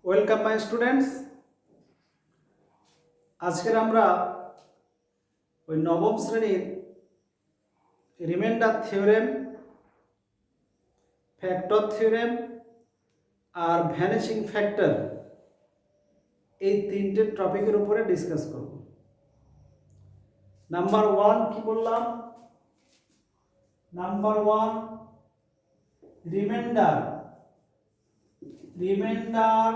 Welcome my students. আজকের আমরা ওই নবম শ্রেণীর রিমাইন্ডার থিওরেম, ফ্যাক্টর থিওরেম আর ভ্যানিশিং ফ্যাক্টর এই তিনটে টপিকের উপরে ডিসকাস করব। নাম্বার 1 কি বললাম? Number 1 reminder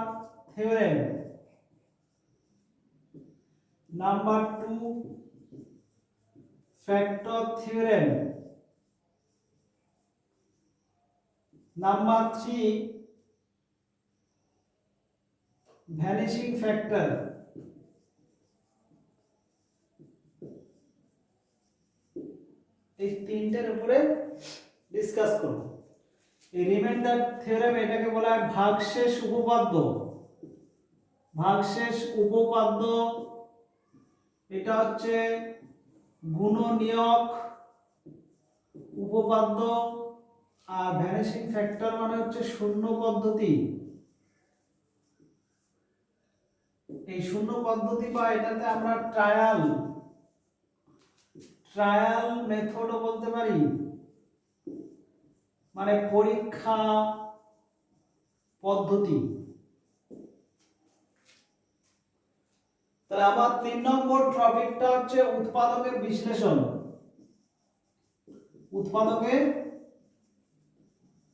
theorem. Number 2 factor theorem. Number 3 vanishing factor. এই তিনটের উপরে ডিসকাস করব। এই রিমাইন্ডার থিওরেম এটাকে বলা হয় ভাগশেষ উপপাদ্য। ভাগশেষ উপপাদ্য এটা হচ্ছে গুণনীয়ক উপপাদ্য, আর ভ্যানিশিং ফ্যাক্টর মানে হচ্ছে শূন্য পদ্ধতি। এই শূন্য পদ্ধতি বা এটাতে আমরা ট্রায়াল মেথডও বলতে পারি, মানে পরীক্ষা পদ্ধতি। তাহলে আমার 3 নম্বর টপিকটা হচ্ছে উৎপাদকের বিশ্লেষণ। উৎপাদকের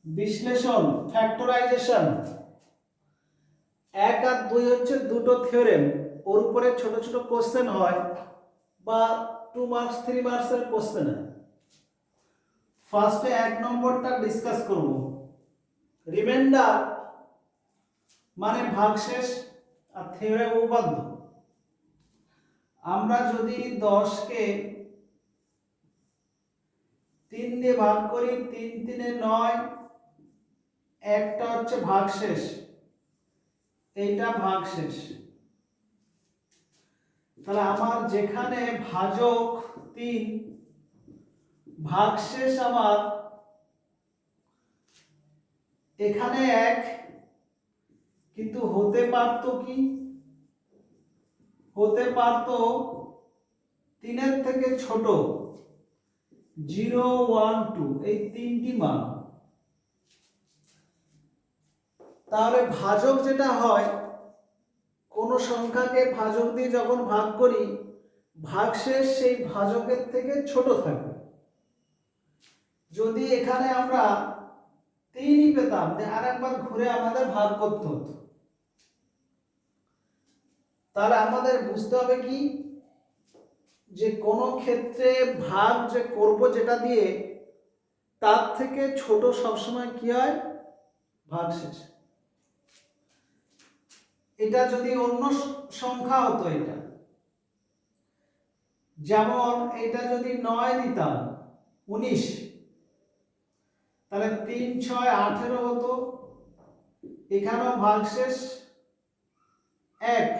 বিশ্লেষণ, ফ্যাক্টরাইজেশন। 1 আর 2 হচ্ছে দুটো থিওরেম, ওর উপরে ছোট ছোট কোশ্চেন হয় বা 2 মার্কস 3 মার্কসের কোশ্চেন হয়। ফার্স্টে 1 নম্বরটা ডিসকাস করব। রিমাইন্ডার মানে ভাগশেষ আর থিওরেম উপপাদ্য। আমরা যদি 10 কে 3 দিয়ে ভাগ করি, 3 3 এ 9, একটা হচ্ছে ভাগশেষ, এইটা ভাগশেষ। তাহলে আমার যেখানে ভাজক 3, ভাগশেষ আমার এখানে 1, কিন্তু হতে পারতো কি? হতে পারতো 3 এর থেকে ছোট, 0 1 2 এই তিনটি মান। তাহলে ভাজক যেটা হয়, কোন সংখ্যাকে ভাজক দিয়ে যখন ভাগ করি, ভাগশেষ সেই ভাজকের থেকে ছোট থাকবে। যদি এখানে আমরা 3ই পেতাম, যে আরেকবার ঘুরে আমাদের ভাগ করতে হতো। তাহলে আমাদের বুঝতে হবে কি, যে কোন ক্ষেত্রে ভাগ যে করব যেটা দিয়ে, তার থেকে ছোট সবসময় কি হয়? ভাগশেষ। এটা যদি অন্য সংখ্যা হতো, এটা যেমন এটা যদি 9 দিতাম, 19, তাহলে 3 6 18 হতো। এখানেও ভাগশেষ 1।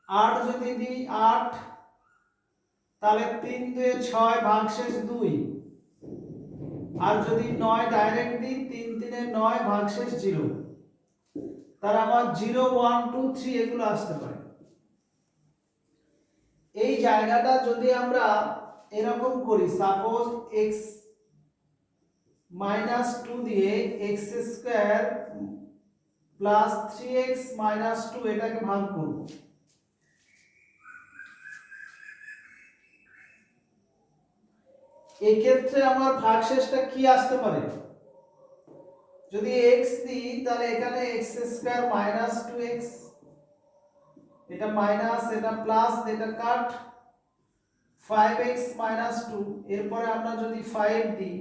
8 যদি দিই 8, তাহলে 3 2 6, ভাগশেষ 2। আর যদি 9 ডাইরেক্ট দিই, 3 3 9, ভাগশেষ 0। তার আবার 0 1 2 3 এগুলো আসতে পারে। এই জায়গাটা যদি আমরা এরকম করি, সাপোজ x - 2 দিয়ে x² প্লাস 3x - 2 এটাকে ভাগ করব। এই ক্ষেত্রে আমার ভাগশেষটা কি আসতে পারে? যদি x দিই, তাহলে এখানে x² - 2x, এটা মাইনাস, এটা প্লাস, এটা কাট, 5x - 2। এরপরে আমরা যদি 5 দিই,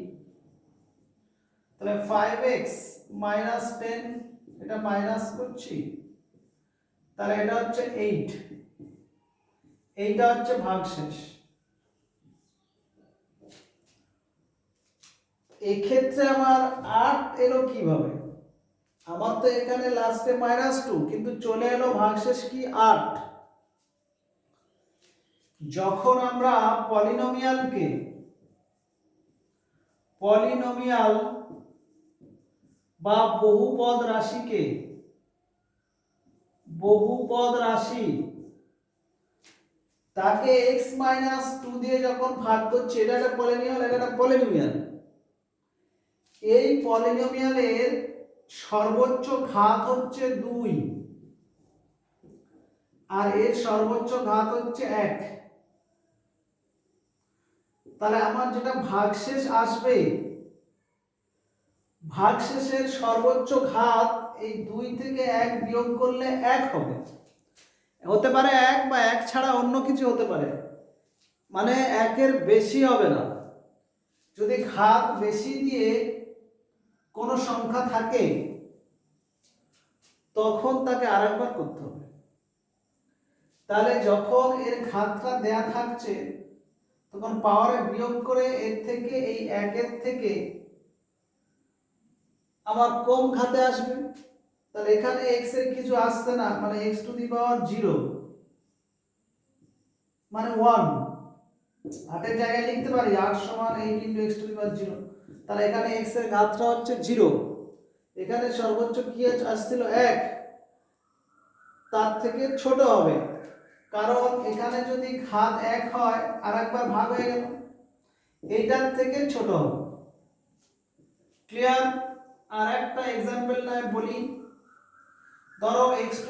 তাহলে 5x - 10, এটা মাইনাস করছি, তাহলে এটা হচ্ছে 8। এইটা হচ্ছে ভাগশেষ। এই ক্ষেত্রে আমার 8 এলো কিভাবে? আমার তো এখানে লাস্টে -2, কিন্তু চলে এলো ভাগশেষ কি 8। যখন আমরা পলিনোমিয়াল বা বহুপদ রাশিকে বহুপদ রাশি তাকে x-2 দিয়ে যখন ভাগ করছি, এটা একটা পলিনোমিয়াল, এটা একটা পলিনোমিয়াল। এই পলিনোমিয়ালের সর্বোচ্চ ঘাত হচ্ছে 2 আর এর সর্বোচ্চ ঘাত হচ্ছে 1। তাহলে আমার যেটা ভাগশেষ আসবে, ভাগশেষের সর্বোচ্চ ঘাত এই 2 থেকে 1 বিয়োগ করলে 1 হবে। হতে পারে 1 বা 1 ছাড়া অন্য কিছু হতে পারে, মানে 1-এর বেশি হবে না। যদি ঘাত বেশি দিয়ে কোনো সংখ্যা থাকে তখন তাকে আরেকবার করতে হবে। তাহলে যখন এর ঘাতটা দেয়া থাকছে তখন পাওয়ারে বিয়োগ করে এর থেকে এই 1-এর থেকে আমার কম ঘাতে আসবে। তাহলে এখানে x এর কিছু আসছে না, মানে x⁻0 মানে 1। 8-এর জায়গায় লিখতে পারি 8 = 8 × x⁻0। তাহলে এখানে x এর ঘাতটা হচ্ছে 0। এখানে সর্বোচ্চ কি আসছিল 1, তার থেকে ছোট হবে, কারণ এখানে যদি ঘাত 1 হয় আর একবার ভাগ হয়ে গেল, এইটার থেকে ছোট হবে। ক্লিয়ার? আর একটা एग्जांपल নাই বলি। ধরো x⁸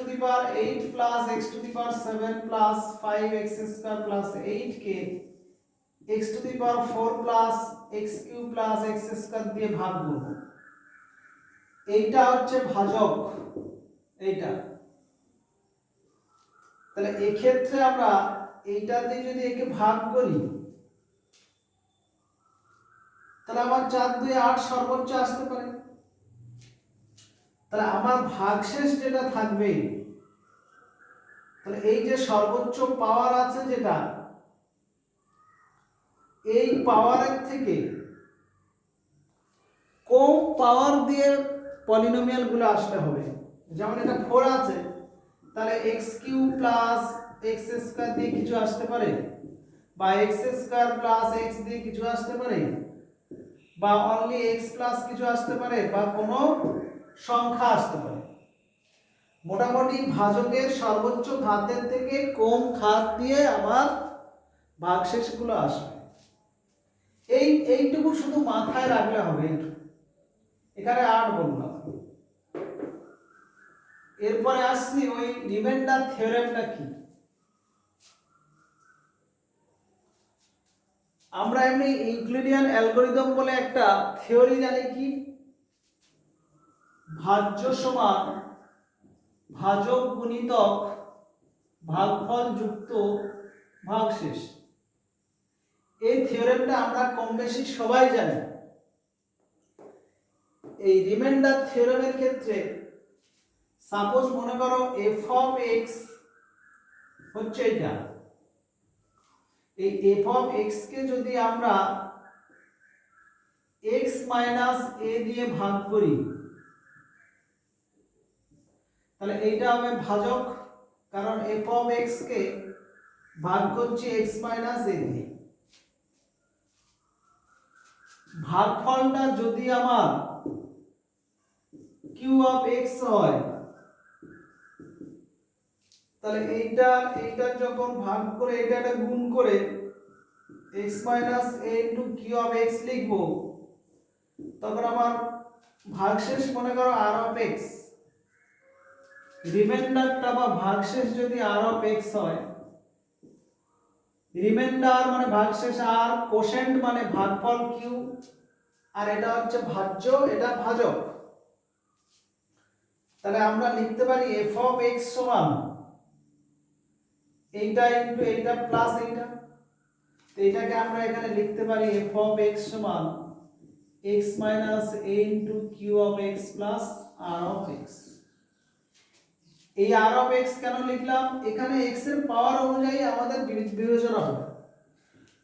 plus x⁷ plus 5x² 8 কে x⁴ plus x³ plus x² দিয়ে ভাগ করব। এইটা হচ্ছে ভাজক, এইটা। তাহলে এই ক্ষেত্রে আমরা এইটা দিয়ে যদি একে ভাগ করি তাহলে আমার 4 2 8 সর্বোচ্চ আসতে পারে। তাহলে আমার ভাগশেষ যেটা থাকবে, তাহলে এই যে সর্বোচ্চ পাওয়ার আছে যেটা, এই পাওয়ারের থেকে কম পাওয়ার দিয়ে পলিনোমিয়াল গুলো আসতে হবে। যেমন এটা 4 আছে, তাহলে x³ প্লাস x² দিয়ে কিছু আসতে পারে, বা x² প্লাস x দিয়ে কিছু আসতে পারে, বা অনলি x প্লাস কিছু আসতে পারে, বা কোনো সংখ্যা আসতে পারে। মোটামুটি ভাজকের সর্বোচ্চ ঘাতের থেকে কম ঘাত দিয়ে আমার ভাগশেষগুলো আসবে। এইটুকু শুধু মাথায় রাখলে হবে। এখানে 8 বললাম। এরপরে আসছি ওই রিমাইন্ডার থিওরেমটা কি। আমরা এমনি ইউক্লিডিয়ান অ্যালগরিদম বলে একটা থিওরি জানি কি, ভাজ্য সমান ভাজক গুণিতক ভাগফল যুক্ত ভাগশেষ। এই থিওরেমটা আমরা কম বেশি সবাই জানি। এই রিমাইন্ডার থিওরেমের ক্ষেত্রে সাপোজ মনে করো f(x) হচ্ছে এটা। এই f(x) কে যদি আমরা x - a দিয়ে ভাগ করি তাহলে এইটা হবে ভাজক, কারণ f(x) কে ভাগ করছি x - a দিয়ে। ভাগফলটা যদি আমার q(x) হয় তাহলে এইটা যখন ভাগ করে এটা গুণ করে x - a * q(x) লিখব, তখন আমার ভাগশেষ মনে করো r(x), রিমাইন্ডারটা বা ভাগশেষ যদি r(x) হয়, রিমাইন্ডার মানে ভাগশেষ r, কোশেন্ট মানে ভাগফল q, আর এটা হচ্ছে ভাজ্য, এটা ভাজক। তাহলে আমরা লিখতে পারি f(x) সমান এইটা ইনটু এইটা প্লাস এইটা। তো এটাকে আমরা এখানে লিখতে পারি f(x) সমান x - a * q(x) plus r(x). এই r(x) কেন লিখলাম? এখানে x এর পাওয়ার অনুযায়ী আমাদের বিবেচনা হবে।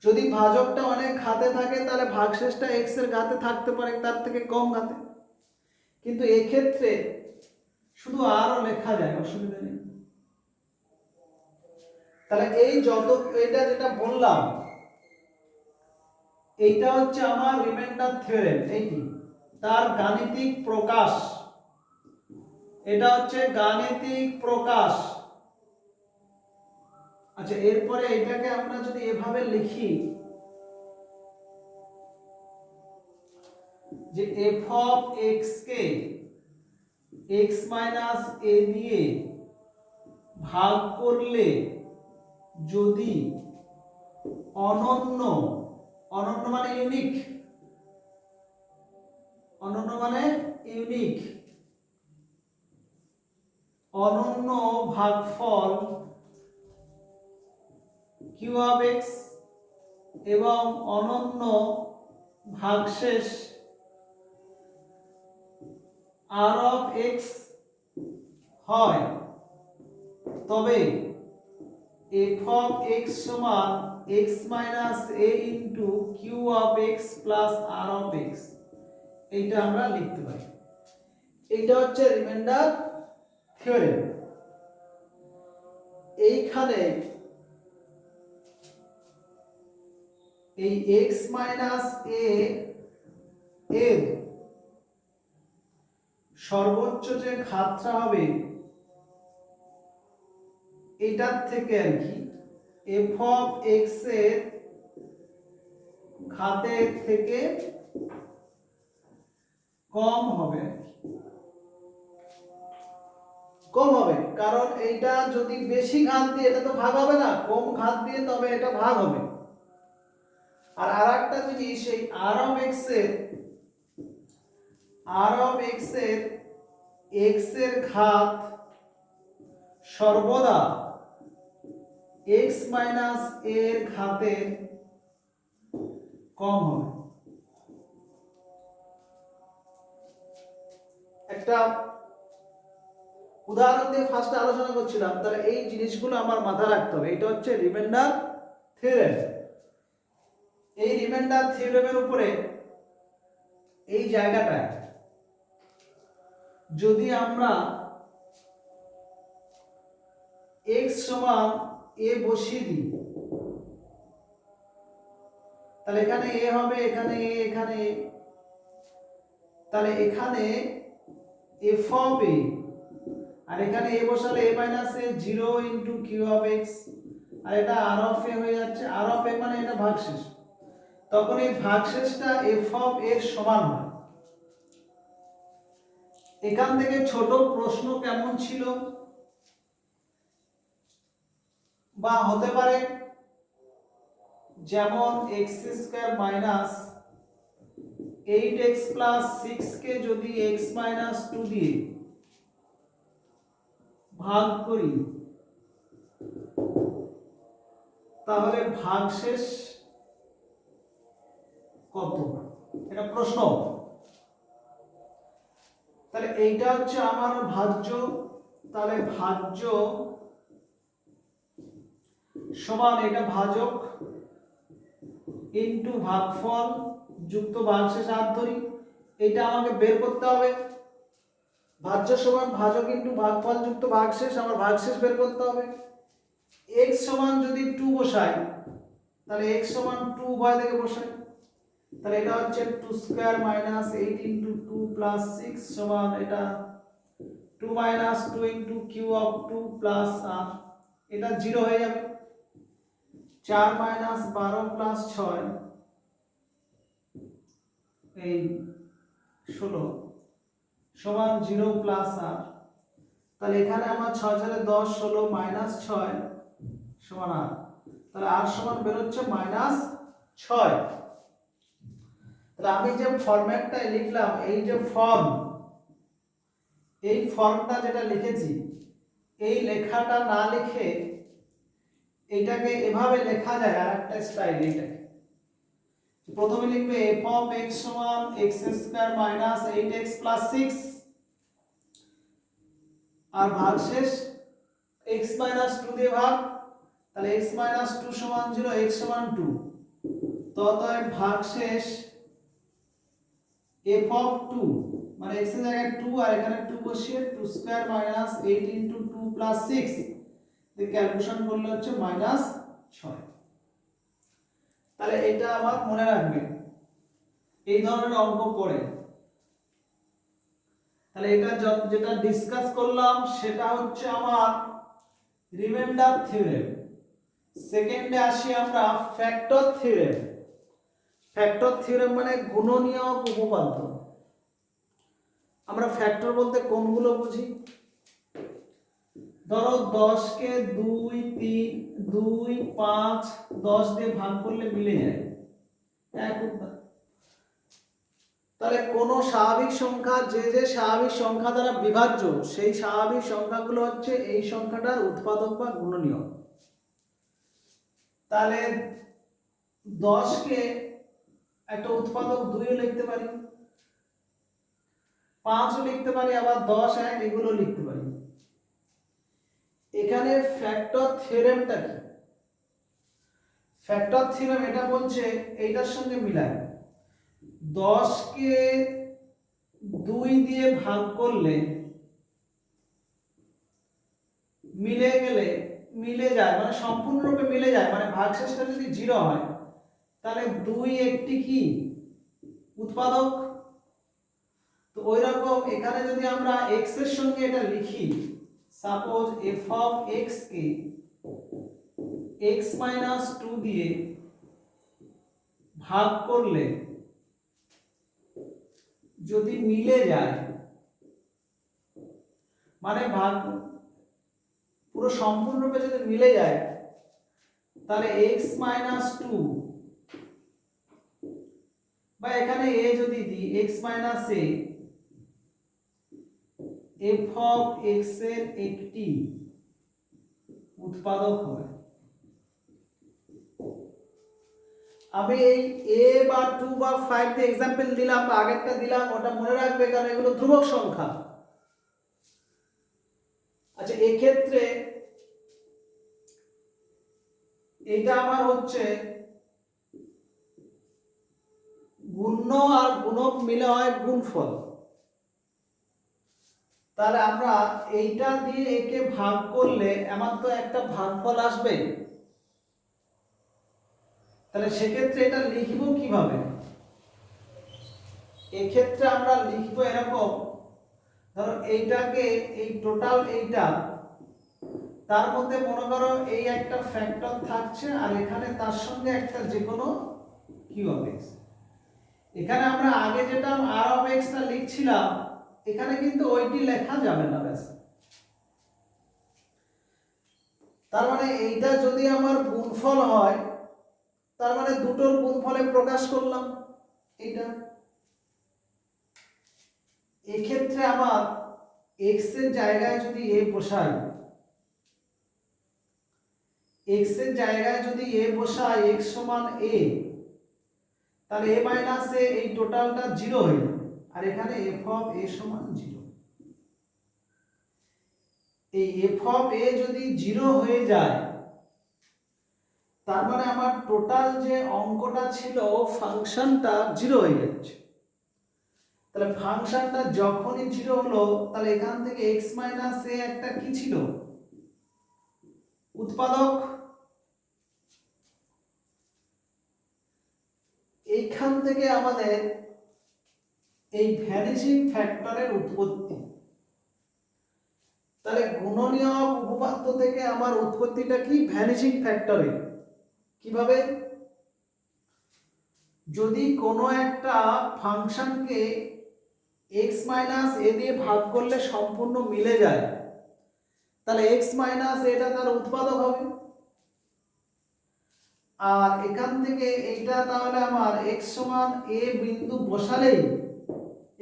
যদি ভাজকটা অনেক ঘাতে থাকে তাহলে ভাগশেষটা x এর ঘাতে থাকতে পারে, তার থেকে কম ঘাতে। কিন্তু এই ক্ষেত্রে শুধু r লেখা যায়, অসুবিধা নেই। তাহলে এই যত এটা যেটা বললাম এইটা হচ্ছে আমার রিমাইন্ডার থিওরেম। এইটি তার গাণিতিক প্রকাশ। এটা হচ্ছে গাণিতিক প্রকাশ। আচ্ছা, এরপরে এটাকে আমরা যদি এভাবে লিখি যে f of x K x minus a দিয়ে ভাগ করলে যদি অনন্য, অনন্য মানে ইউনিক, অনন্য মানে ইউনিক, অনন্য ভাগফল q অফ x এবং অনন্য ভাগশেষ r অফ x হয়, তবে f অফ x সমান x minus a into q of x plus r of x, এইটা আমরা লিখতে পারি। এইটা হচ্ছে রিমাইন্ডার থিওরেম। এইখানে এই x মাইনাস a এর সর্বোচ্চ যে ঘাতটা হবে এটার থেকে আর কি f অফ x এর ঘাতের থেকে কম হবে, কম হবে, কারণ এইটা যদি বেশি ঘাত দিয়ে এটা তো ভাগ হবে না, কম ঘাত দিয়ে তবে এটা ভাগ হবে। আর আরেকটা জিনিস, এই r অফ x এর x এর ঘাত সর্বদা x মাইনাস a এর ঘাতের কম হবে। একটা উদাহরণ দিয়ে ফার্স্টে আলোচনা করছিলাম, তাহলে এই জিনিসগুলো আমার মাথায় রাখতে হবে। এটা হচ্ছে রিমাইন্ডার থিওরেম। এই রিমাইন্ডার থিওরেমের উপরে এই জায়গাটায় যদি আমরা x সমান a বসিয়ে দিই, তাহলে এখানে a হবে, এখানে a, এখানে a, তাহলে এখানে f অফ a আর এখানে a বসালে a minus a 0 into q of x, আর এটা r অফ a হয়ে যাচ্ছে। r অফ a মানে এটা ভাগশেষ, তখন এই ভাগশেষটা f অফ a এর সমান হয়। এখান থেকে ছোট প্রশ্ন কেমন ছিল বা হতে পারে, যেমন x square minus 8x plus 6 কে যদি x মাইনাস 2 দিয়ে ভাগ করি তাহলে ভাগশেষ কত, এটা প্রশ্ন। তাহলে এইটা হচ্ছে আমার ভাজ্য, তাহলে ভাজ্য সমান এটা ভাজক ইনটু ভাগফল যুক্ত ভাগশেষ আর ধরি, এটা আমাকে বের করতে হবে। ভাজ্য সমান ভাজক ইনটু ভাগফল যুক্ত ভাগশেষ, আমার ভাগশেষ বের করতে হবে। x সমান যদি 2 বসাই, তাহলে x সমান 2 উভয় থেকে বসাই, তাহলে এটা হচ্ছে 2 স্কয়ার মাইনাস 8 ইনটু 2 প্লাস 6 সমান এটা 2 minus 2 into q of 2 plus r, এটা 0 হয়ে যাবে। 4 মাইনাস 12 প্লাস 6 এই 16 সমান 0 প্লাস r, তাহলে এখানে আমার 6 × 10 16 মাইনাস 6 সমান r, তাহলে r সমান বের হচ্ছে মাইনাস 6। তাহলে আমি যে ফরম্যাটটাই লিখলাম, এই যে ফর্ম, এই ফর্মটা যেটা লিখেছি, এই লেখাটা না লিখে এটাকে এভাবে লেখা যায় আরেকটা স্টাইল। এইটাকে প্রথমে লিখবে f অফ x সমান x square minus 8x plus 6 আর ভাগশেষ x মাইনাস 2 দিয়ে ভাগ, তাহলে x মাইনাস 2 সমান 0, x সমান 2, তো অতএব ভাগশেষ f অফ 2 মানে x এর জায়গায় 2 আর এখানে 2 বসিয়ে 2 স্কয়ার মাইনাস 8 ইনটু 2 প্লাস 6 দিয়ে ক্যালকুলেশন করলে হচ্ছে মাইনাস 6। তাহলে এটা আমার মনে রাখবে, এই ধরনের অঙ্ক পড়ে। তাহলে এটা যেটা ডিসকাস করলাম সেটা হচ্ছে আমার রিমাইন্ডার থিওরেম। সেকেন্ডে আসি আমরা ফ্যাক্টর থিওরেম। ফ্যাক্টর থিওরেম মানে গুণনীয়ক উপপাদ্য। আমরা ফ্যাক্টর বলতে কোনগুলো বুঝি? ধরো 10 কে 2, 3, 2, 5, 10 দিয়ে ভাগ করলে মিলে যায় এক উত্তর। তাহলে কোন স্বাভাবিক সংখ্যা যে স্বাভাবিক সংখ্যা দ্বারা বিভাজ্য সেই স্বাভাবিক সংখ্যাগুলো হচ্ছে এই সংখ্যাটার উৎপাদক বা গুণনীয়ক। তাহলে 10 কে একটা উৎপাদক 2 লিখতে পারি, 5 লিখতে পারি, আবার 10, 1 এগুলো লিখতে পারি। এখানে ফ্যাক্টর থিওরেমটা কি? ফ্যাক্টর থিওরেম এটা বলছে এইটার সঙ্গে মিলায় 10 কে 2 দিয়ে ভাগ করলে মিলে যায়, মানে সম্পূর্ণরূপে মিলে যায়, মানে ভাগশেষটা যদি 0 হয় তাহলে 2 একটি কি উৎপাদক। তো ওইরকম এখানে যদি আমরা x এর সঙ্গে এটা লিখি, suppose f of x K x - 2 দিয়ে ভাগ করলে যদি মিলে যায়, মানে ভাগ পুরো সম্পূর্ণরূপে যদি মিলে যায় তাহলে x - 2 বা এখানে a যদি দিই x - a f of x এর একটি উৎপাদক হবে। আমি এই a বা 2 বা 5 তে एग्जांपल দিলাম, বা আগেরটা দিলাম, ওটা মনে রাখবে কারণ এগুলো ধ্রুবক সংখ্যা। আচ্ছা, এই ক্ষেত্রে এটা আমার হচ্ছে গুণ্য আর গুণক মিলে হয় গুণফল। তাহলে আমরা এইটা দিয়ে একে ভাগ করলে আমার তো একটা ভাগফল আসবে। তাহলে সেক্ষেত্রে এটা লিখব কিভাবে? এক্ষেত্রে আমরা লিখব এরকম, ধরো এইটাকে এই টোটাল এইটা তার মধ্যে মনে করো এই একটা ফ্যাক্টর থাকছে আর এখানে তার সঙ্গে একটা যে কোনো কিউ অফ এক্স। এখানে আমরা আগে যেটা আর অফ এক্সটা লিখছিলাম এখানে কিন্তু ওইটি লেখা যাবে না। ব্যাস, তার মানে এইটা যদি আমার গুণফল হয় তার মানে দুটোর গুণফলে প্রকাশ করলাম এইটা। এক্ষেত্রে আমার x এর জায়গায় যদি a বসাই, x এর জায়গায় যদি a বসাই x সমান a, তাহলে a মাইনাস a এই টোটালটা 0 হয়ে যাবে, আর এখানে f অফ a সমান 0। এই f অফ a যদি 0 হয়ে যায় তার মানে আমার টোটাল যে অঙ্কটা ছিল ফাংশনটা 0 হয়ে যাচ্ছে। তাহলে ফাংশনটা যখনই 0 হলো তাহলে এখান থেকে x মাইনাস a একটা কি ছিল উৎপাদক। এইখান থেকে আমাদের এই ভ্যানিশিং ফ্যাক্টরের উৎপত্তি। তাহলে গুণনীয়ক উপপাদ্য থেকে আমার উৎপত্তিটা কি? ভ্যানিশিং ফ্যাক্টরের। কিভাবে? যদি কোনো একটা ফাংশনকে x মাইনাস a দিয়ে ভাগ করলে সম্পূর্ণ মিলে যায় তাহলে x মাইনাস এটা তার উৎপাদক হবে। আর এখান থেকে এইটা তাহলে আমার x সমান a বিন্দু বসালেই,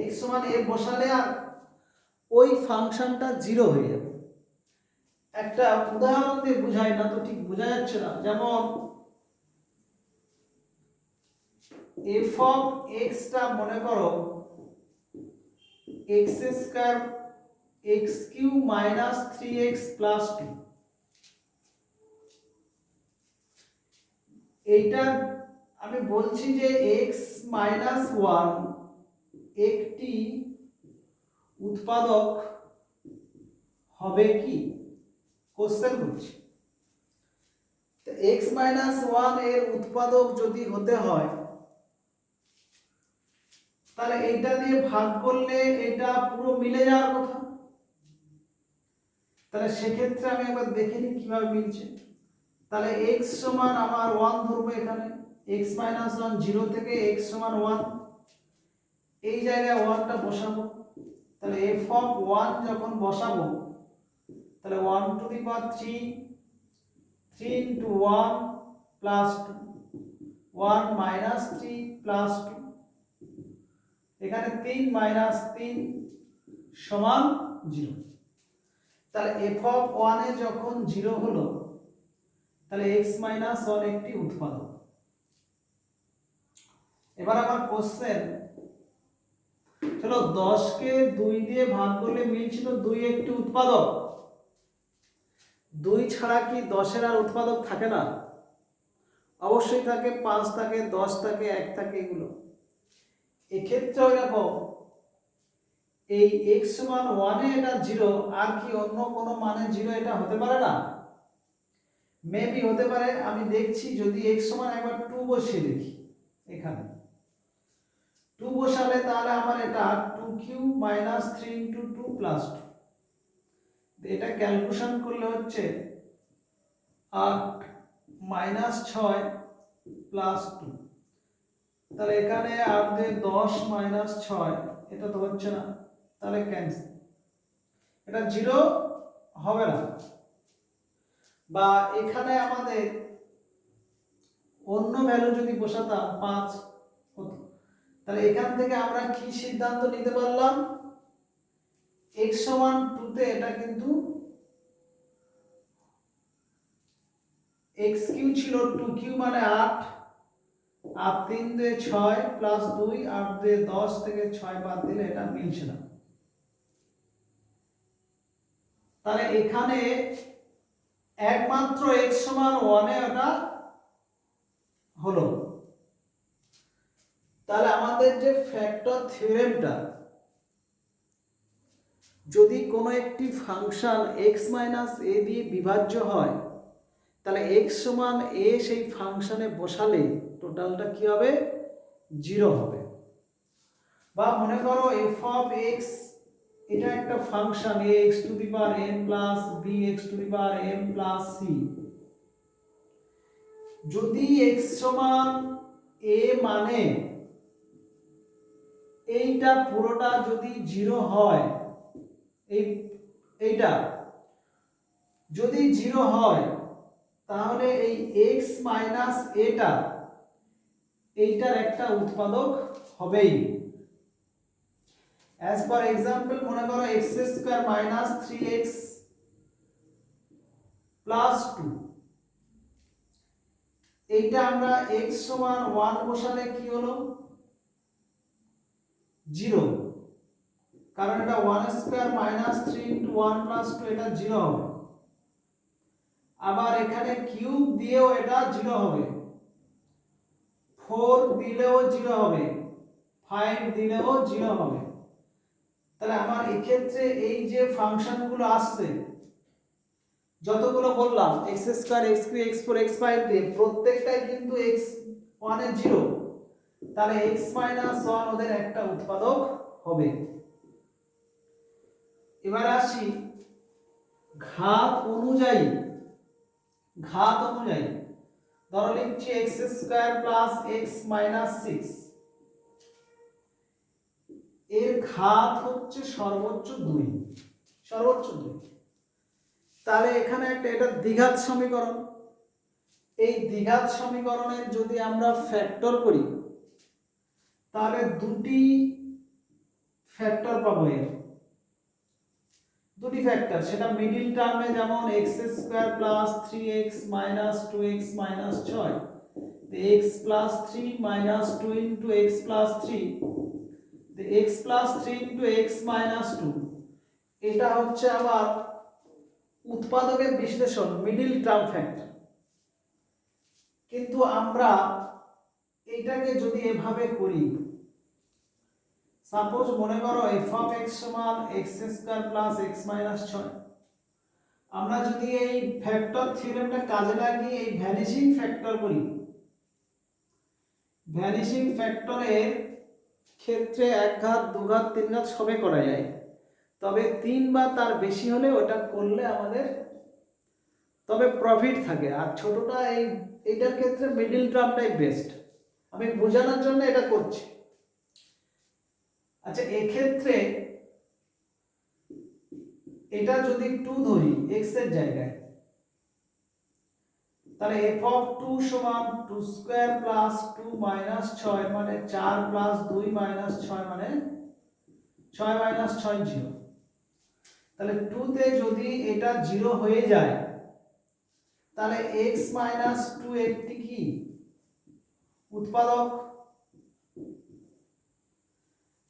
x সমান a বসালে আর ওই ফাংশনটা 0 হয়ে যাবে। একটা উদাহরণ দিয়ে বুঝাই, না তো ঠিক বোঝা যাচ্ছে না। যেমন f অফ x টা মনে করো x square x cube minus 3x plus 2। এইটা আমি বলছি যে x মাইনাস 1 একটি উৎপাদক হবে কি? কোশ্চেন করছি। তো x মাইনাস 1 এর উৎপাদক যদি হতে হয় তাহলে এইটা দিয়ে ভাগ করলে এটা পুরো মিলে যাওয়ার কথা। তাহলে সেক্ষেত্রে আমি একবার দেখে নিই কিভাবে মিলছে। তাহলে x সমান আমার 1 ধরবো এখানে, x - 1 0 থেকে x সমান 1, এই জায়গায় 1টা বসাবো। তাহলে f অফ 1 যখন বসাবো তাহলে 1 to the power 3, 3 into 1 plus 2, 1 minus 3 plus 2, এখানে 3 মাইনাস 3 সমান 0। তাহলে f অফ 1 এ যখন 0 হলো তাহলে x - 1 একটি উৎপাদক। এবার আমার কোশ্চেন, চলো 10 কে 2 দিয়ে ভাগ করলে মিলছিল 2 একটি উৎপাদক। 2 ছাড়া কি 10 এর আর উৎপাদক থাকে না? অবশ্যই থাকে, 5 থাকে, 10 থাকে, 1 থাকে, এগুলো। এক্ষেত্রেও এরকম, এই x সমান 1 এ এটা 0, আর কি অন্য কোনো মানে 0 এটা হতে পারে না? মেবি হতে পারে। আমি দেখছি, যদি x সমান একবার 2 বসিয়ে দেখি, এখানে 2 বসালে তাহলে আমার এটা 2 কিউব মাইনাস 3 ইন্টু 2 প্লাস 2, এটা ক্যালকুলেশন করলে হচ্ছে 8 মাইনাস 6 প্লাস 2। তাহলে এখানে 8 দিয়ে 10 মাইনাস 6, এটা তো হচ্ছে না, তাহলে ক্যান্সেল, এটা 0 হবে না। বা এখানে আমাদের অন্য ভ্যালু যদি বসাতাম 5 হতো, তাহলে এখান থেকে আমরা কি সিদ্ধান্ত নিতে পারলাম? x সমান 2 তে এটা কিন্তু x কিউ ছিল, 2 কিউ মানে 8, আর 3 দিয়ে 6 প্লাস 2, 8 দিয়ে 10 থেকে 6 বাদ দিলে এটা মিলছে না। তাহলে এখানে একমাত্র x সমান 1 এ ওটা হলো। তাহলে আমাদের যে ফ্যাক্টর থিওরেমটা, যদি কোনো একটি ফাংশন x মাইনাস a দিয়ে বিভাজ্য হয়, তাহলে x সমান a সেই ফাংশনে বসালে টোটালটা কি হবে? 0 হবে। বা মনে করো f অফ x, এটা একটা function ax to the power n plus bx to the power m plus c। যদি x সমান a মানে এইটা পুরোটা যদি 0 হয়, এইটা যদি 0 হয়, তাহলে এই x মাইনাস এটা এইটার একটা উৎপাদক হবেই। অ্যাজ ফর এক্সাম্পল, মনে করো x square minus 3x plus 2, এইটা আমরা x সমান 1 বসালে কি হলো? 0, কারণ এটা 1 স্কয়ার মাইনাস 3 ইনটু 1 প্লাস 2, এটা 0 হবে। আবার এখানে কিউব দিয়েও এটা 0 হবে, 4 দিলেও 0 হবে, 5 দিলেও 0 হবে। তাহলে আমার এই ক্ষেত্রে এই যে ফাংশনগুলো আসছে, যতগুলো বললাম x square, x Q, x4, x5 দিয়ে, প্রত্যেকটাই কিন্তু x1 এ 0, তাহলে x মাইনাস 1 ওদের একটা উৎপাদক হবে। এবার আসি ঘাত অনুযায়ী। ধরো লিখছি x square plus x minus 6, এর ঘাত হচ্ছে সর্বোচ্চ 2, সর্বোচ্চ 2। তাহলে এখানে একটা, এটা দ্বিঘাত সমীকরণ। এই দ্বিঘাত সমীকরণের যদি আমরা ফ্যাক্টর করি, তাহলে দুটি ফ্যাক্টর পাবো। এর দুটি ফ্যাক্টর, সেটা মিডিল টার্মে যেমন x square plus 3x minus 2x minus 6, x plus 3 minus 2 into x plus 3, x plus 3 into x minus 2, এটা হচ্ছে আবার উৎপাদকের বিশ্লেষণ, মিডিল টার্ম ফ্যাক্টর। কিন্তু আমরা এইটাকে যদি এভাবে করি, সাপোজ মনে করো f অফ x সমান x square plus x minus 6, আমরা যদি এই ফ্যাক্টর থিওরেমটা কাজে লাগিয়ে এই ভ্যানিশিং ফ্যাক্টর করি, ভ্যানিশিং ফ্যাক্টরের ক্ষেত্রে এক ঘাত, দু ঘাত, তিন ঘাত সবে করা যায়, তবে 3 বা তার বেশি হলে ওটা করলে আমাদের তবে প্রফিট থাকে। আর ছোটটা এইটার ক্ষেত্রে মিডিল টার্মটাই বেস্ট। আমি বোঝানোর জন্য এটা করছি। আচ্ছা, এক্ষেত্রে এটা যদি 2 ধরি x এর জায়গায়, তাহলে f অফ 2 সমান 2 স্কয়ার প্লাস 2 মাইনাস 6 মানে 4 প্লাস 2 মাইনাস 6 মানে 6 মাইনাস 6 0। তাহলে 2 তে যদি এটা 0 হয়ে যায় তাহলে x মাইনাস 2 একটি কি উৎপাদক,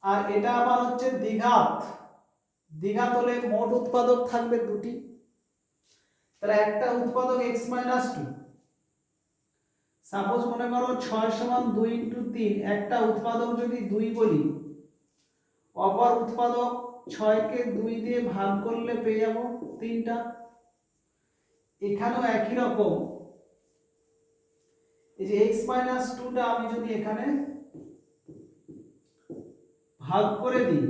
আর এটা আবার হচ্ছে দ্বিঘাত। দ্বিঘাত হলে মোট উৎপাদক থাকবে দুটি, তাহলে একটা উৎপাদক x মাইনাস 2। সাপোজ মনে করো 6 সমান 2 ইন্টু 3, একটা উৎপাদক যদি 2 বলি, অপর উৎপাদক 6 কে 2 দিয়ে ভাগ করলে পেয়ে যাব 3টা। এখানেও একই রকম, এই যে x মাইনাস 2টা আমি যদি এখানে ভাগ করে দিই,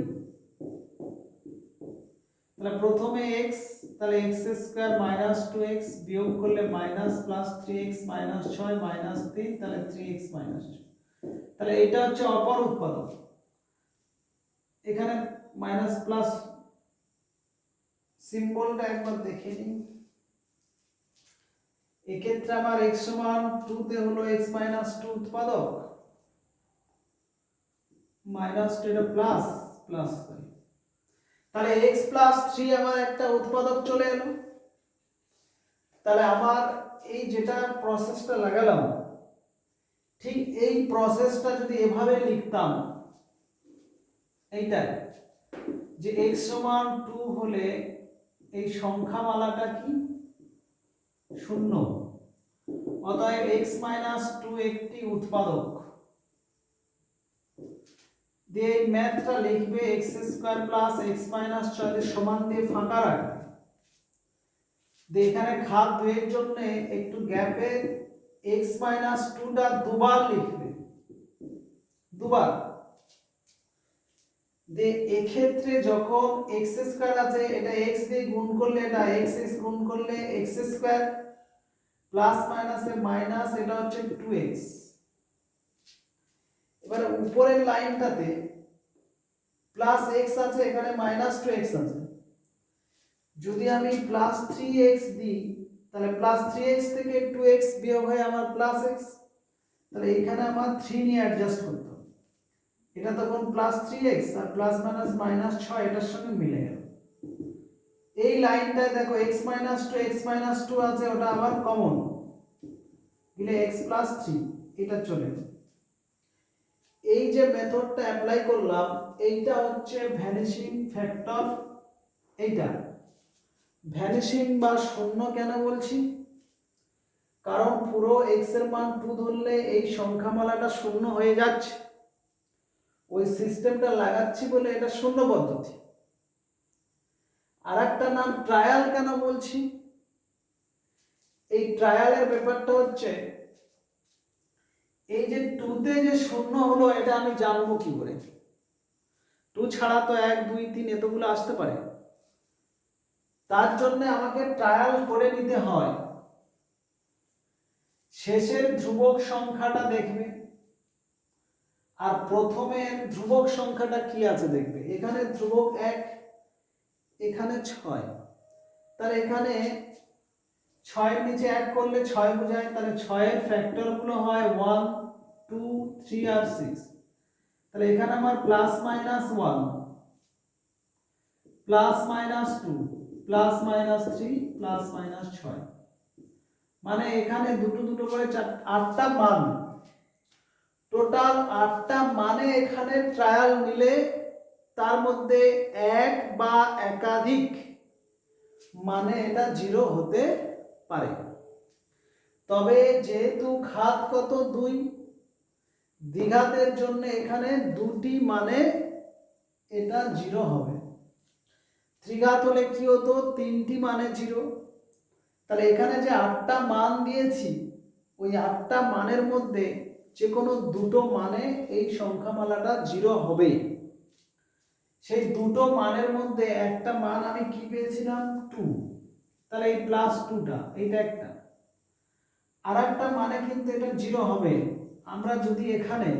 তাহলে প্রথমে x, তাহলে x স্কয়ার মাইনাস 2x বিয়োগ করলে minus plus 3x minus 6 minus 3, তাহলে 3x মাইনাস 2। তাহলে এটা হচ্ছে অপর উৎপাদক। এখানে মাইনাস প্লাস সিম্বলটা একবার দেখে নিন। এক্ষেত্রে আমার x সমান 2 তে হলো x মাইনাস 2 উৎপাদক, মাইনাস 2 এটা প্লাস প্লাস, তাহলে x প্লাস 3 আমার একটা উৎপাদক চলে এলো। তাহলে আমার এই যেটা প্রসেসটা লাগালাম, ঠিক এই প্রসেসটা যদি এভাবে লিখতাম, এইটাই যে x সমান 2 হলে এই সংখ্যামালাটা কি শূন্য, অতএব x মাইনাস 2 একটি উৎপাদক দিয়ে এই ম্যাথটা লিখবে x square plus x minus 6 এর সমান দিয়ে ফাঁকা রাখবে, দিয়ে এখানে ঘাত 2 এর জন্য একটু গ্যাপে x মাইনাস 2টা দুবার লিখবে, দুবার। দিয়ে এক্ষেত্রে যখন x স্কয়ার আছে, এটা x দিয়ে গুণ করলে এটা x গুণ করলে x স্কয়ার প্লাস মাইনাসে মাইনাস, এটা হচ্ছে 2x। এবারে উপরের লাইনটাতে প্লাস x আছে, এখানে মাইনাস 2x আছে। যদি আমি প্লাস 3x দিই, তাহলে প্লাস 3x থেকে 2x বিয়োগ হয়ে আমার প্লাস x, তাহলে এখানে আমার 3 নিয়ে অ্যাডজাস্ট করতে হবে। এটা তখন প্লাস 3x আর প্লাস মাইনাস মাইনাস 6 এটার সঙ্গে মিলে গেল। এই লাইনটায় দেখো x মাইনাস 2 x মাইনাস 2 আছে, ওটা আবার কমন দিলে x প্লাস 3 এটা চলে গেল। এই যে মেথডটা অ্যাপ্লাই করলাম, এইটা হচ্ছে ভ্যানিশিং ফ্যাক্টর। এইটা ভ্যানিশিং বা শূন্য কেন বলছি, কারণ পুরো x এর মান 2 ধরলে এই সংখ্যামালাটা শূন্য হয়ে যাচ্ছে, ওই সিস্টেমটা লাগাচ্ছি বলে এটা শূন্য পদ্ধতি। আর একটা নাম ট্রায়াল কেন বলছি, এই ট্রায়ালের ব্যাপারটা হচ্ছে এই যে 2 তে যে শূন্য হলো, এটা আমি জানবো কি করে? 2 ছাড়া তো 1 2 3 এতগুলো আসতে পারে, তার জন্য আমাকে ট্রায়াল করে নিতে হয়। শেষের ধ্রুবক সংখ্যাটা দেখবে, আর প্রথমের ধ্রুবক সংখ্যাটা কি আছে দেখবে। এখানে ধ্রুবক 1, এখানে 6, তাহলে এখানে 6 এর নিচে 1 করলে 6 বোঝায়, তাহলে 6 এর ফ্যাক্টর গুলো হয় 1 2 3 আর 6। তাহলে এখানে আমার plus minus 1 plus minus 2 plus minus 3 plus minus 6, মানে এখানে দুটো দুটো করে 8টা মান, টোটাল 8টা মানে এখানে ট্রায়াল নিলে তার মধ্যে এক বা একাধিক মানে এটা 0 হতে পারে। তবে যেহেতু ঘাত কত 2, দ্বিঘাতের জন্য এখানে দুটি মানে এটা 0 হবে। ত্রিঘাত হলে কি হতো, 3টি মানে 0। তাহলে এখানে যে 8টা মান দিয়েছি, ওই 8টা মানের মধ্যে যে কোনো দুটো মানে এই সংখ্যামালাটা 0 হবে। সেই দুটো মানের মধ্যে একটা মান আমি কি পেয়েছিলাম 2, তাহলে এই +2টা এইটা একটা, আর একটা মানে কিন্তু এটা 0 হবে। আমরা যদি এখানে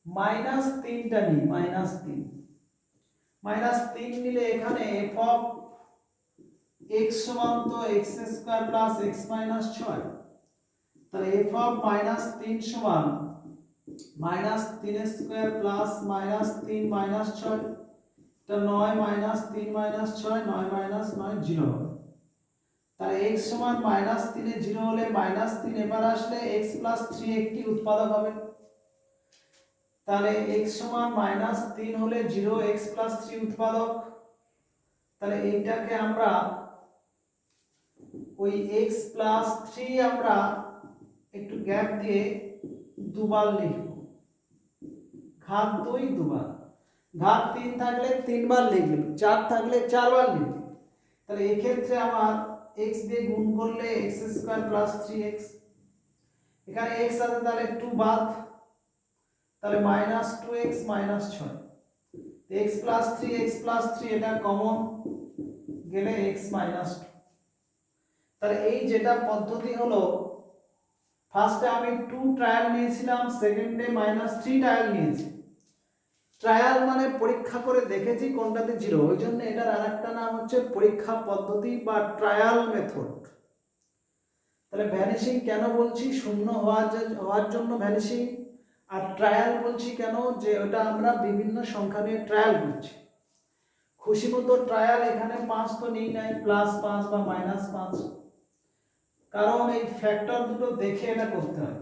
-3টা নিই, -3 নিলে এখানে f অফ x সমান তো x² প্লাস x মাইনাস 6, তাহলে f অফ -3 সমান -3² প্লাস -3 মাইনাস 6, এটা 9 -3 মাইনাস 6, 9 মাইনাস 9 0 হবে। তাহলে x সমান -3 এ 0 হলে -3 এবার আসলে x প্লাস 3 একটি উৎপাদক হবে। তাহলে x সমান -3 হলে 0, x প্লাস 3 উৎপাদক। তাহলে এইটাকে আমরা ওই x প্লাস 3 আমরা একটু গ্যাপ দিয়ে দুবার লিখব, ঘাত 2 দুবার, ঘাত 3 থাকলে 3 বার লিখব, 4 থাকলে 4 বার লিখব। তাহলে এই ক্ষেত্রে আমার x দিয়ে গুণ করলে x² প্লাস 3x, এখানে x আছে তাহলে 2 বাদ, তাহলে -2x মাইনাস 6, x প্লাস 3 এটা কমন গেলে x মাইনাস 2। তাহলে এই যেটা পদ্ধতি হলো, ফার্স্টে আমি 2 ট্রায়াল নিয়েছিলাম, সেকেন্ডে -3 ট্রায়াল নিয়েছি। ট্রায়াল মানে পরীক্ষা করে দেখেছি কোনটাতে 0, ওই জন্য এটার আরেকটা নাম হচ্ছে পরীক্ষা পদ্ধতি বা ট্রায়াল মেথড। তাহলে ভ্যানিশিং কেন বলছি, শূন্য হওয়ার জন্য ভ্যানিশিং, আর ট্রায়াল বলছি কেন, যে ওটা আমরা বিভিন্ন সংখ্যা নিয়ে ট্রায়াল করছি। খুশি মতো ট্রায়াল এখানে 5 তো নেই নাই, +5 বা -5, কারণ এই ফ্যাক্টর দুটো দেখে এটা করতে হয়।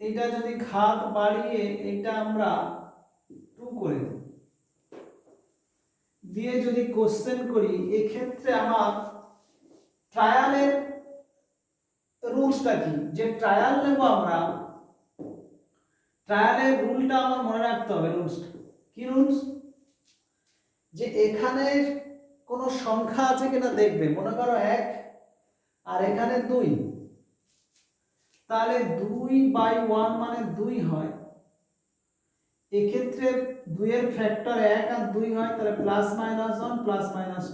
এটা যদি ঘাত বাড়িয়ে এটা আমরা 2 করে দিই, দিয়ে যদি কোশ্চেন করি, এক্ষেত্রে আমার ট্রায়ালের রুলসটা কি, যে ট্রায়াল নেব আমরা, ট্রায়ালের রুলটা আমার মনে রাখতে হবে। রুলসটা কি? রুলস যে এখানে কোনো সংখ্যা আছে কিনা দেখবে, মনে করো 1 আর এখানে 2, তাহলে 2/1 মানে 2 হয়। এক্ষেত্রে 2 এর ফ্যাক্টর 1 আর 2 হয়, তাহলে +-1 +-2।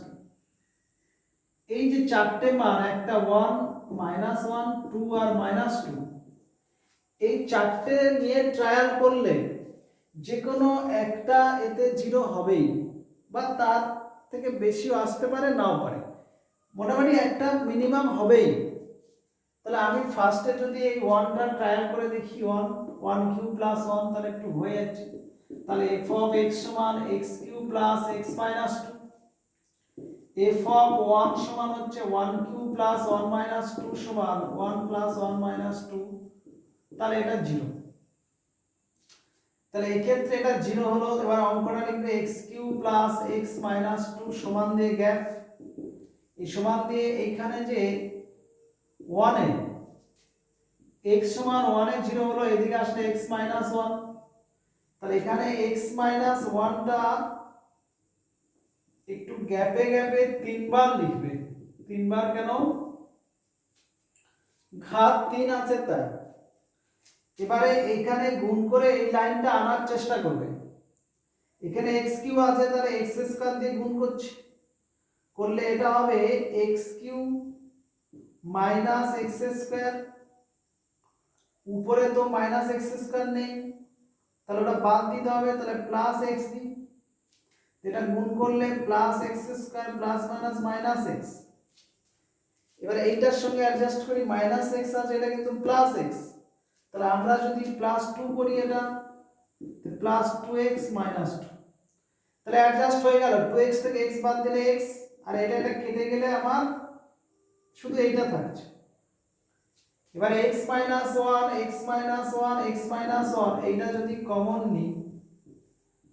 এই যে চারটে মান, একটা 1 -1 2 আর -2, এই চারটে নিয়ে ট্রায়াল করলে যে কোনো একটা এতে 0 হবেই, বা তার থেকে বেশিও আসতে পারে, নাও পারে, মোটামুটি একটা মিনিমাম হবেই। তাহলে আমি ফার্স্টে যদি এই 1টা ট্রায়াল করে দেখি, 1 কিউব প্লাস 1, তাহলে একটু হয়ে যাচ্ছে। তাহলে f অফ x সমান x cube plus x minus 2, f of 1 সমান হচ্ছে 1 কিউব প্লাস 1 মাইনাস 2 সমান 1 প্লাস 1 মাইনাস 2, তাহলে এটা 0। তাহলে এই ক্ষেত্রে এটা 0 হলো। এবার অঙ্কটা লিখবে x cube plus x minus 2 সমান দিয়ে গ্যাপ, এই সমান দিয়ে এইখানে যে 1 এ x সমান 1 এ 0 হলো, এদিকে আসলে x মাইনাস 1, তাহলে এখানে x মাইনাস 1টা একটু গ্যাপে গ্যাপে 3 বার লিখবে। 3 বার কেন? ঘাত 3 আছে তাই। এবারে এখানে গুণ করে এই লাইনটা আনার চেষ্টা করবে। এখানে x কিউব আছে, তাহলে x স্কয়ার দিয়ে গুণ করছি, করলে এটা হবে x cube minus x square, উপরে তো মাইনাস x স্কয়ার নেই, তাহলে ওটা বাদ দিতে হবে, তাহলে প্লাস x দিই, এটা গুণ করলে plus x square plus minus minus x। এবারে এইটার সঙ্গে অ্যাডজাস্ট করি, মাইনাস x আছে, এটা কিন্তু প্লাস x, তাহলে আমরা যদি +2 করি, এটা প্লাস 2x মাইনাস 2, তাহলে অ্যাডজাস্ট হয়ে গেল। 2x থেকে x বাদ দিলে x, আর এটা কেটে গেলে আমার শুধু এইটা থাকছে। এবারে x minus 1 x minus 1 x minus 1 এইটা যদি কমন নিই,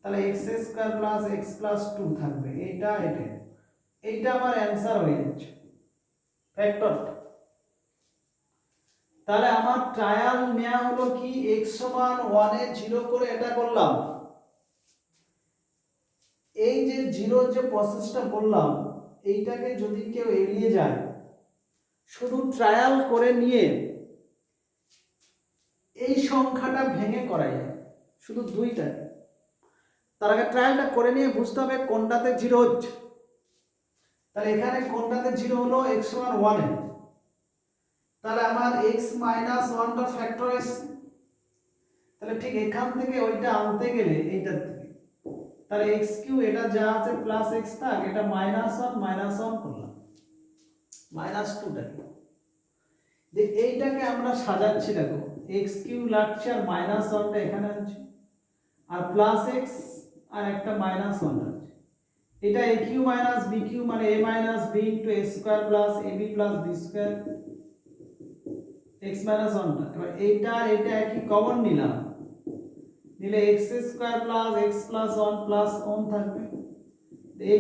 তাহলে x square plus x plus 2 থাকবে, এইটা আমার অ্যানসার হয়ে যাচ্ছে ফ্যাক্টর। তাহলে আমার ট্রায়াল নেওয়া হলো কি, x সমান 1 এ 0 করে এটা করলাম। এই যে 0 যে প্রসেসটা বললাম, এইটাকে যদি কেউ এড়িয়ে যায়, শুধু ট্রায়াল করে নিয়ে এই সংখ্যাটা ভেঙে করা যায় শুধু দুইটা। তার আগে ট্রায়ালটা করে নিয়ে বুঝতে হবে কোনটাতে জিরো হচ্ছে। তাহলে এখানে কোনটাতে জিরো হলো, x সমান 1 এ, তাহলে আমার x মাইনাস 1টা ফ্যাক্টর এসছে। তাহলে ঠিক এখান থেকে ওইটা আনতে গেলে এইটার থেকে, তাহলে x কিউ এটা যা আছে প্লাস x থাক, এটা মাইনাস 1 করলাম, মাইনাস 2টা এইটাকে আমরা সাজাচ্ছি। দেখো x কিউ লাগছে আর মাইনাস 1টা এখানে আনছি, আর প্লাস x আর একটা মাইনাস 1 আছে। এটা a cube minus b cube মানে a minus b into a square plus ab plus b square x minus 1টা। এবার এইটা এটা একই কমন নিলাম, নিলে x square plus x plus 1 plus 1 থাকবে,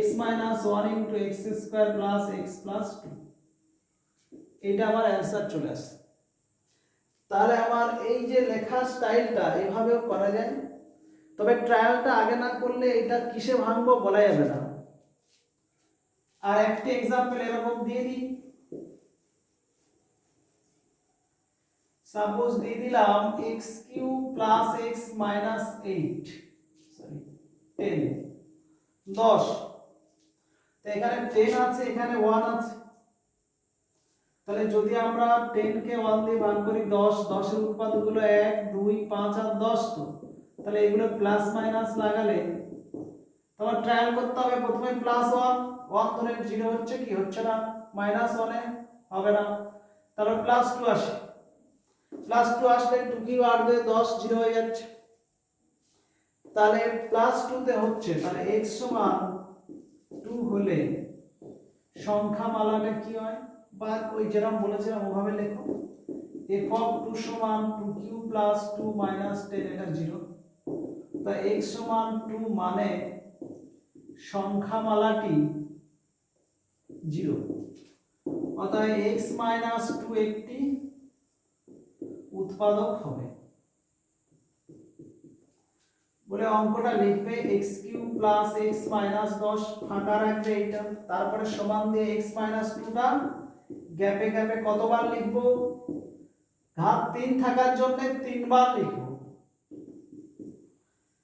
x minus 1 into x square plus x plus 2। এটা আমার অ্যানসার চলে আসে। তাহলে আমার এই যে লেখার স্টাইলটা এভাবেও করা যায়, তবে ট্রায়ালটা আগে না করলে এটা কিসে ভাঙবো বলা যাবে না। আর একটা एग्जांपल এরকম দিয়ে দিই, সাপোজ দিয়ে দিলাম x cube plus x minus 8 sorry 10 10। তো এখানে 10 আছে, এখানে 1 আছে, তাহলে যদি আমরা 10 কে 1 দিয়ে ভাগ করি 10, 10 এর উৎপাদকগুলো 1 2 5 আর 10, তো তাহলে এগুলো প্লাস মাইনাস লাগালে তোমার ট্রায়াল করতে হবে। প্রথমে প্লাস 1 1 ধরে 0 হচ্ছে কি হচ্ছে না, মাইনাস 1 এ হবে না, তারপর প্লাস 2 আসে, প্লাস 2 আসলে 2 কি 8 দিয়ে 10 0 হয়ে যাচ্ছে, তাহলে প্লাস 2 তে হচ্ছে। তাহলে x সমান 2 হলে সংখ্যা মালাটা কি হয়, বা ওই যেরকম বলেছিলাম ওভাবে লেখো, f অফ 2 সমান 2 কিউ প্লাস 2 মাইনাস 10, এটা 0। তাই x সমান 2 মানে সংখ্যা মালাটি 0, অতএব x মাইনাস 2 একটি উৎপাদক হবে বলে অঙ্কটা লিখবে। x cube plus x minus 10 ফাঁকা রাখবে এইটা, তারপরে সমান দিয়ে x মাইনাস 2টা গ্যাপে গ্যাপে কতবার লিখবো, ঘাত 3 থাকার জন্য 3 বার লিখবো।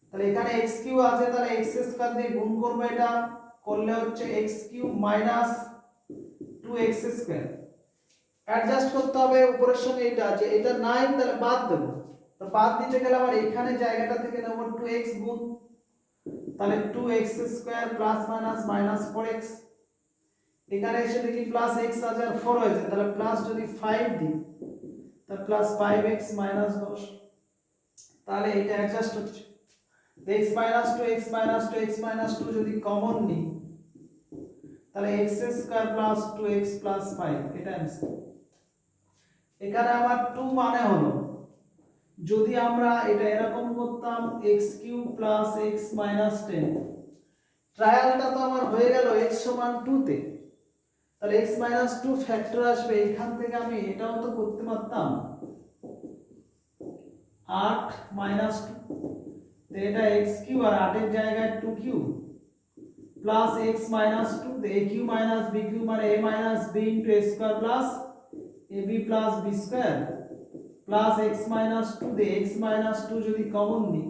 তাহলে এখানে x কিউ আছে, তাহলে x স্কয়ার দিয়ে গুণ করব, এটা করলে হচ্ছে x cube minus 2x square. Adjust করতে হবে উপরের সঙ্গে, এটা আছে এটা নাই তাহলে বাদ দেব, তো বাদ দিতে গেলে আবার এখানে জায়গাটা থেকে নেব 2x গুণ, তাহলে 2x square plus minus minus 4x, এখানে এসে দেখি প্লাস x আছে আর 4 হয়েছে, তাহলে প্লাস যদি 5 দিই তাহলে প্লাস 5x মাইনাস 10, তাহলে এটা অ্যাডজাস্ট হচ্ছে। x minus 2 x minus 2 x minus 2 যদি কমন নিই তাহলে x square plus 2x plus 5, এটা অ্যানসার। এখানে আমার 2 মানে হলো, যদি আমরা এটা এরকম করতাম x cube plus x minus 10, ট্রায়ালটা তো আমার হয়ে গেল x সমান 2 তে, তাহলে x মাইনাস 2 ফ্যাক্টর আসবে, এখান থেকে আমি এটাও তো করতে পারতাম 8 মাইনাস 2, তো এটা x কিউব আর 8 এর জায়গায় 2 কিউব প্লাস x মাইনাস 2, তো a cube minus b cube মানে a minus b into a square plus ab plus b square plus x minus 2, দে x মাইনাস 2 যদি কমন নিই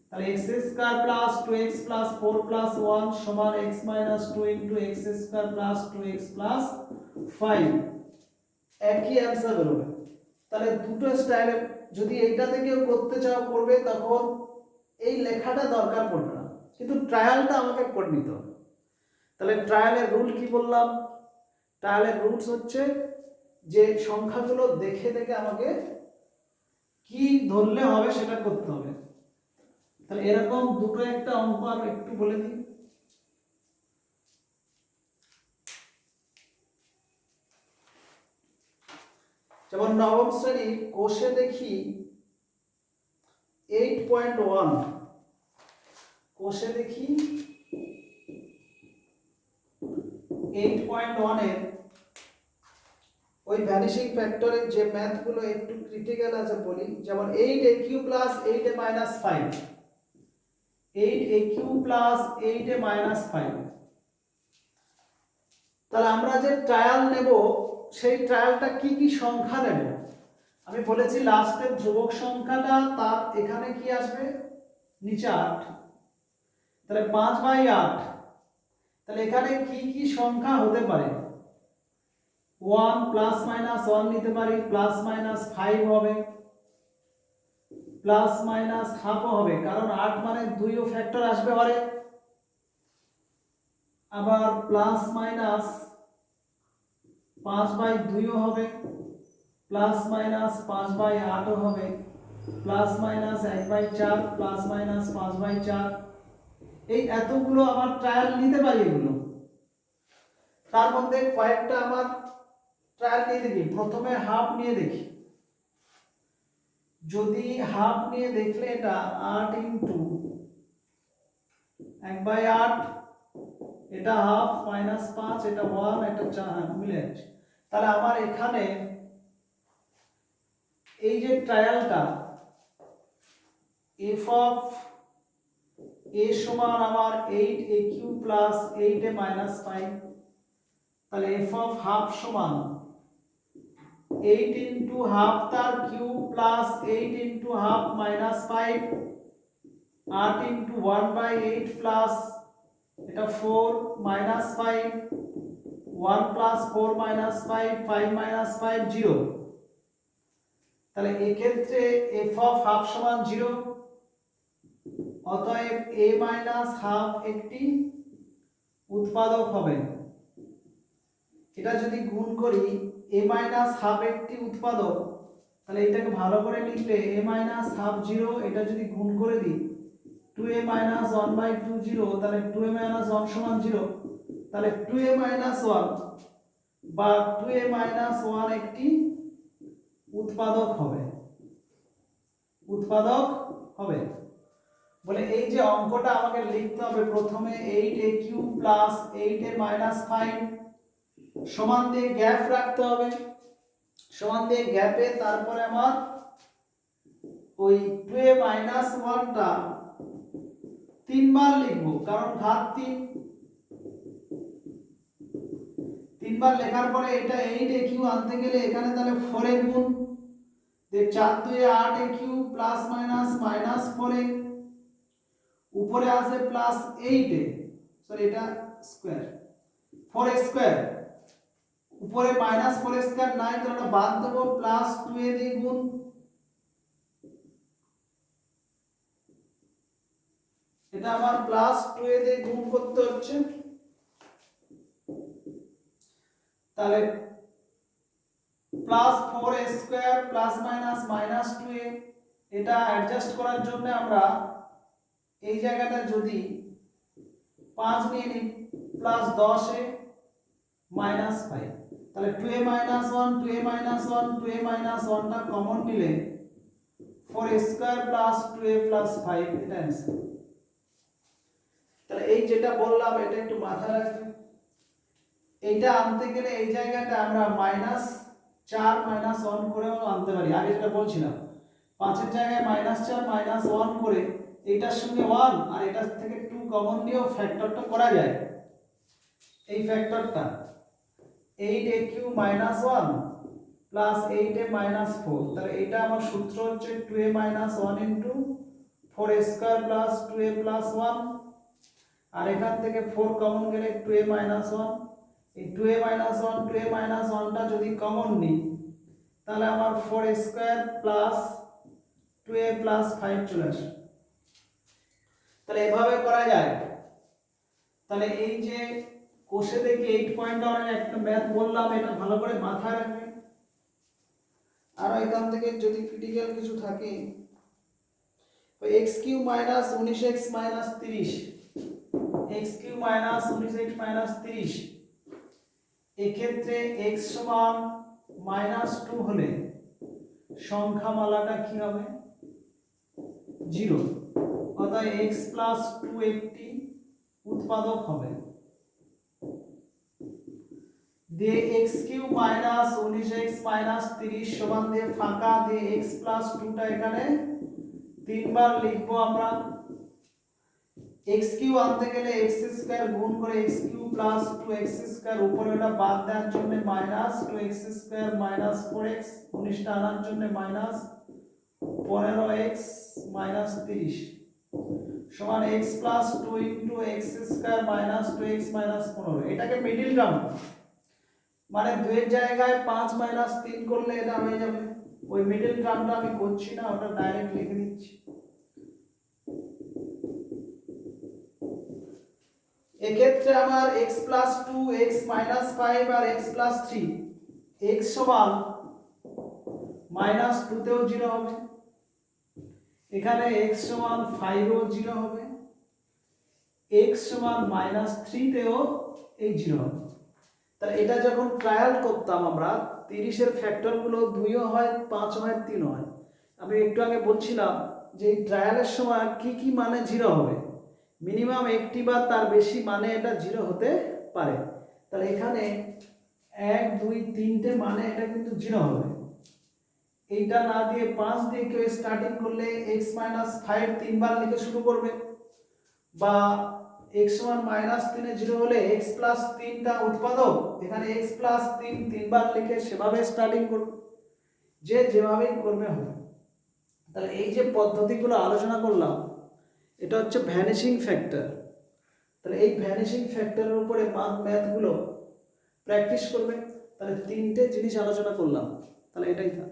তাহলে x square plus 2x plus 4 plus 1 সমান x minus 2 into x square plus 2x plus 5, একই answer বেরোবে। তাহলে দুটো স্টাইলে যদি এইটা থেকেও করতে চাও করবে, তখন এই লেখাটা দরকার পড়বে না, কিন্তু ট্রায়ালটা আমাকে করে নিতে হবে। তাহলে ট্রায়ালের রুল কি বললাম, ট্রায়ালের রুলস হচ্ছে যে সংখ্যাগুলো দেখে দেখে আমাকে কি ধরলে হবে সেটা করতে হবে। তাহলে এরকম দুটো একটা অঙ্ক আর একটু বলে দিই। যেমন নবম শ্রেণীর কোষে দেখি 8.1, কোষে দেখি 8.1 এর ওই ভ্যানিশিং ফ্যাক্টরের যে ম্যাথগুলো একটু ক্রিটিক্যাল আছে বলি, যেমন 8aq plus 8a minus 5, 8aq plus 8a minus 5। তাহলে আমরা যে ট্রায়াল নেব সেই ট্রায়ালটা কি কি সংখ্যা নেব, আমি বলেছি লাস্টের ধ্রুবক সংখ্যাটা তার এখানে কি আসবে, নিচে 8, তাহলে 5/8। তাহলে এখানে কি কি সংখ্যা হতে পারে, 1 প্লাস মাইনাস 1 নিতে পারি, প্লাস মাইনাস 5 হবে, প্লাস মাইনাস হাফ হবে, কারণ 8 মানে 2 ও ফ্যাক্টর আসবে ঘরে, আবার প্লাস মাইনাস 5/2 হবে, প্লাস মাইনাস 5/8 হবে, প্লাস মাইনাস 1/4, প্লাস মাইনাস 5/4। এই এতগুলো আমার ট্রায়াল নিতে পারি এগুলো। তার মধ্যে কয়েকটা আমার ট্রায়াল নিয়ে দেখি। প্রথমে হাফ নিয়ে দেখি। যদি হাফ নিয়ে দেখলে এটা 8 ইন্টু 1/8, এটা হাফ, মাইনাস 5, এটা 1, এটা 4 মিলে যাচ্ছে। তাহলে আমার এখানে এই যে ট্রায়ালটা f অফ a সমান আমার 8aq প্লাস 8a মাইনাস 5, তাহলে f অফ হাফ সমান 8 ইন্টু হাফ তার cube plus 8 into half minus 5, 8 into 1/8 plus এটা 4 মাইনাস 5, 1 প্লাস 4 মাইনাস 5, 5 মাইনাস 5 0। তাহলে এক্ষেত্রে f অফ হাফ সমান 0, অতএব a মাইনাস হাফ একটি উৎপাদক হবে। এটা যদি গুণ করি a মাইনাস হাফ একটি উৎপাদক, তাহলে এটাকে ভালো করে লিখলে a মাইনাস হাফ 0, এটা যদি গুণ করে দিই 2a মাইনাস 1/2 0, তাহলে 2a মাইনাস 1 সমান 0, তাহলে 2a মাইনাস 1 বা 2a মাইনাস 1 একটি উৎপাদক হবে, উৎপাদক হবে। বলে এই যে অঙ্কটা আমাকে লিখতে হবে, প্রথমে 8aq প্লাস 8a মাইনাস 5 সমান দিয়ে গ্যাপ রাখতে হবে, সমান দিয়ে গ্যাপে তারপরে আমার ওই 2a মাইনাস 1টা 3 বার লিখবো, কারণ ঘাত 3 বার লেখার পরে এটা 8aq আনতে গেলে এখানে তাহলে 4 এ গুণ, 4 2 8aq plus minus minus 4a, উপরে আসে প্লাস 8a, সরি এটা স্কয়ার 4a স্কয়ার, উপরে মাইনাস 4a স্কয়ার নাই, তো এটা বাদ দেব, প্লাস 2a দিয়ে গুণ, এটা আমার প্লাস 2a দিয়ে গুণ করতে হচ্ছে। তাহলে plus 4a square plus minus minus 2a, এটা অ্যাডজাস্ট করার জন্য আমরা এই জায়গাটা যদি 5 নিয়ে নিই, প্লাস 10a মাইনাস 5, তাহলে 2a minus 1 2a minus 1 2a minus 1টা কমন নিলে 4a square plus 2a plus 5, এটা आंसर। তাহলে এই যেটা বললাম এটা একটু মাথায় রাখবেন, এইটা আনতে গেলে এই জায়গাটা আমরা মাইনাস 4 মাইনাস 1 করেও আনতে পারি। আগে যেটা বলছিলাম 5 এর জায়গায় মাইনাস 4 মাইনাস 1 করে এইটার সঙ্গে 1 আর এটার থেকে 2 কমন নিয়েও ফ্যাক্টরটা করা যায়। এই ফ্যাক্টরটা 8aq minus 1 plus 8a minus 4, তাহলে এটা আমার সূত্র হচ্ছে 2a minus 1 into 4a square plus 2a plus 1, আর এখান থেকে 4 কমন গেলে 2a মাইনাস 1, এই 2a মাইনাস 1 2a মাইনাস 1টা যদি কমন নিই তাহলে আমার 4a square plus 2a plus 5 চলে আসে। তাহলে এভাবে করা যায়। তাহলে এই যে কোষে দেখি 8.1 একটা ম্যাথ বললাম, এটা ভালো করে মাথায় রাখবেন। আর এখান থেকে যদি ক্রিটিক্যাল কিছু থাকে তো x³ minus 19x minus 30, x³ minus 19x minus 30, এক্ষেত্রে x সমান -2 হলে সংখ্যামালাটা কি হবে, 0, অর্থাৎ x প্লাস 2 একটি উৎপাদক হবে। দিয়ে x³ মাইনাস 19x মাইনাস 30 সমান দিয়ে ফাঁকা দিয়ে x প্লাস 2টা এখানে 3 বার লিখবো আমরা। এক্স কিউ আনতে গেলে এক্স স্কোয়ার গুণ করে x cube plus two x square, উপরে ওটা বাদ দেওয়ার জন্য minus two x square minus four x, 19টা আনার জন্য মাইনাস 15x মাইনাস 30 সমান x plus two into x square minus two x minus 15। এটাকে মিডিল টার্ম, মানে 2 এর জায়গায় 5 মাইনাস 3 করলে এটা হয়ে যাবে। ওই মিডল টার্মটা আমি করছি না, ওটা ডাইরেক্ট লিখে দিচ্ছি। এক্ষেত্রে আমার x প্লাস 2 x মাইনাস 5 আর x প্লাস 3, x সমান মাইনাস 2 তেও 0 হবে, এখানে x সমান 5 ও 0 হবে, x সমান মাইনাস 3 তেও এই 0 হবে। তাহলে এটা যখন ট্রায়াল করতাম আমরা, 30 এর ফ্যাক্টরগুলো 2ও হয় 5 হয় 3 হয়। আমি একটু আগে বলছিলাম যে এই ট্রায়ালের সময় কি কি মানে 0 হবে, মিনিমাম একটি বা তার বেশি মানে এটা 0 হতে পারে। তাহলে এখানে 1 2 3টে মানে এটা কিন্তু 0 হবে। এইটা না দিয়ে 5 দিয়ে কেউ স্টার্টিং করলে x মাইনাস 5 তিনবার লিখে শুরু করবে, বা x সমান মাইনাস 3 এ 0 হলে x প্লাস 3টা উৎপাদক, এখানে x প্লাস 3 তিনবার লিখে সেভাবে স্টার্টিং করবে, যে যেভাবেই করবে হবে। তাহলে এই যে পদ্ধতিগুলো আলোচনা করলাম, এটা হচ্ছে ভ্যানিশিং ফ্যাক্টর। তাহলে এই ভ্যানিশিং ফ্যাক্টরের উপরে ম্যাথগুলো প্র্যাকটিস করবে। তাহলে 3টে জিনিস আলোচনা করলাম, তাহলে এটাই থাক।